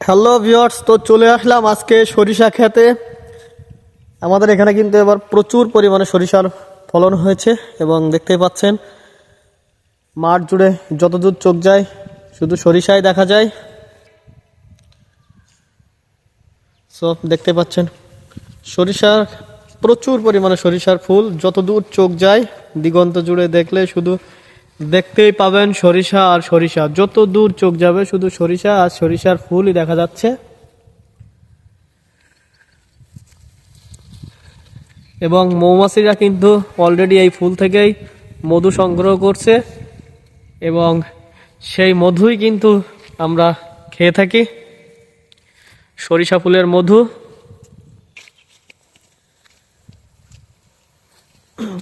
Hello viewers, তো চলে আসলাম আজকে সরিষা খেতে। আমাদের এখানে কিন্তু এবার প্রচুর পরিমাণে সরিষার ফলন হয়েছে এবং দেখতেই পাচ্ছেন মাঠ জুড়ে যতদূর চোখ যায় শুধু সরিষাই দেখা যায়। সব দেখতে পাচ্ছেন সরিষার প্রচুর পরিমাণে সরিষার ফুল, যতদূর চোখ যায় দিগন্ত জুড়ে দেখলে শুধু দেখতেই পাবেন সরিষা আর সরিষা। যত দূর চোখ যাবে শুধু সরিষা আর সরিষার ফুলই দেখা যাচ্ছে। এবং মৌমাছিরা কিন্তু অলরেডি এই ফুল থেকেই মধু সংগ্রহ করছে এবং সেই মধুই কিন্তু আমরা খেয়ে থাকি, সরিষা ফুলের মধু।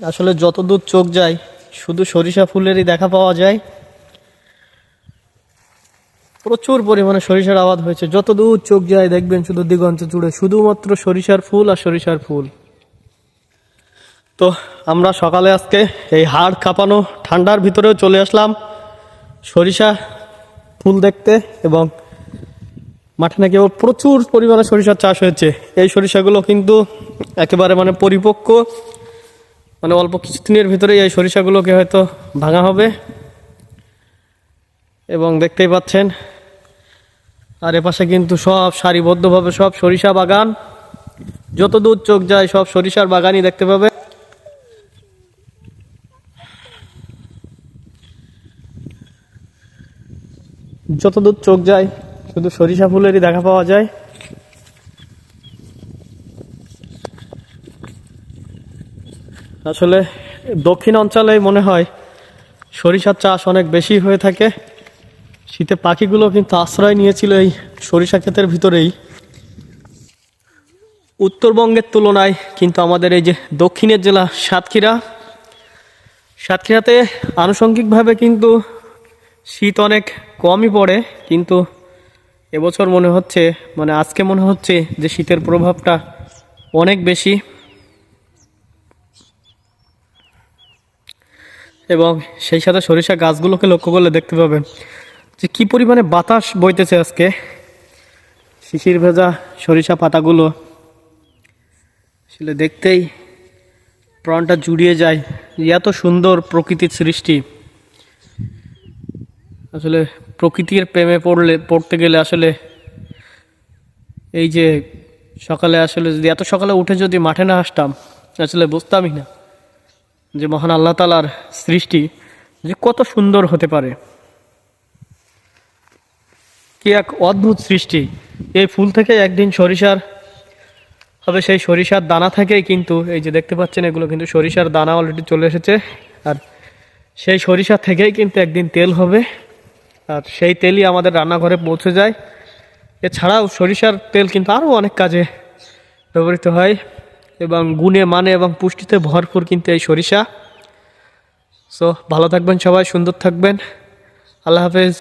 আসলে যতদূর চোখ যায় শুধু সরিষা ফুলেরই দেখা পাওয়া যায়। প্রচুর পরিমাণে সরিষার আবাদ হয়েছে, যতদূর চোখ যায় দেখবেন শুধু দিগন্ত জুড়ে শুধুমাত্র সরিষার ফুল আর সরিষার ফুল। তো আমরা সকালে আজকে এই হাড় কাঁপানো ঠান্ডার ভিতরেও চলে আসলাম সরিষা ফুল দেখতে, এবং মাঠে নাকি প্রচুর পরিমাণে সরিষার চাষ হয়েছে। এই সরিষাগুলো কিন্তু একেবারে পরিপক্ক, অল্প কিছুদিনের ভিতরেই এই সরিষাগুলোকে হয়তো ভাঙা হবে। এবং দেখতেই পাচ্ছেন আর এপাশে কিন্তু সব সারিবদ্ধভাবে সব সরিষা বাগান, যত দূর চোখ যায় সব সরিষার বাগানই দেখতে পাবে। যতদূর চোখ যায় শুধু সরিষা ফুলেরই দেখা পাওয়া যায়। আসলে দক্ষিণ অঞ্চলে মনে হয় সরিষার চাষ অনেক বেশি হয়ে থাকে। শীতে পাখিগুলো কিন্তু আশ্রয় নিয়েছিল এই সরিষা ক্ষেতের ভিতরেই। উত্তরবঙ্গের তুলনায় কিন্তু আমাদের এই যে দক্ষিণের জেলা সাতক্ষীরাতে আনুষঙ্গিকভাবে কিন্তু শীত অনেক কমই পড়ে, কিন্তু এবছর মনে হচ্ছে আজকে মনে হচ্ছে যে শীতের প্রভাবটা অনেক বেশি। এবং সেই সাথে সরিষা গাছগুলোকে লক্ষ্য করলে দেখতে পাবেন যে কী পরিমাণে বাতাস বইতেছে আজকে। শিশির ভেজা সরিষা পাতাগুলো আসলে দেখতেই প্রাণটা জুড়িয়ে যায়। এত সুন্দর প্রকৃতির সৃষ্টি, আসলে প্রকৃতির প্রেমে পড়তে গেলে আসলে এই যে সকালে আসলে যদি এত সকালে উঠে যদি মাঠে না আসতাম আসলে বুঝতামই না যে মহান আল্লাহ তাআলার সৃষ্টি যে কত সুন্দর হতে পারে। কি এক অদ্ভুত সৃষ্টি। এই ফুল থেকে একদিন সরিষার হবে, সেই সরিষার দানা থেকেই কিন্তু এই যে দেখতে পাচ্ছেন এগুলো কিন্তু সরিষার দানা অলরেডি চলে এসেছে, আর সেই সরিষা থেকেই কিন্তু একদিন তেল হবে, আর সেই তেলই আমাদের রান্নাঘরে পৌঁছে যায়। এছাড়াও সরিষার তেল কিন্তু আরও অনেক কাজে ব্যবহৃত হয় এবং গুণে মানে এবং পুষ্টিতে ভরপুর কিন্তু এই সরিষা। সো ভালো থাকবেন সবাই, সুন্দর থাকবেন, আল্লাহ হাফেজ।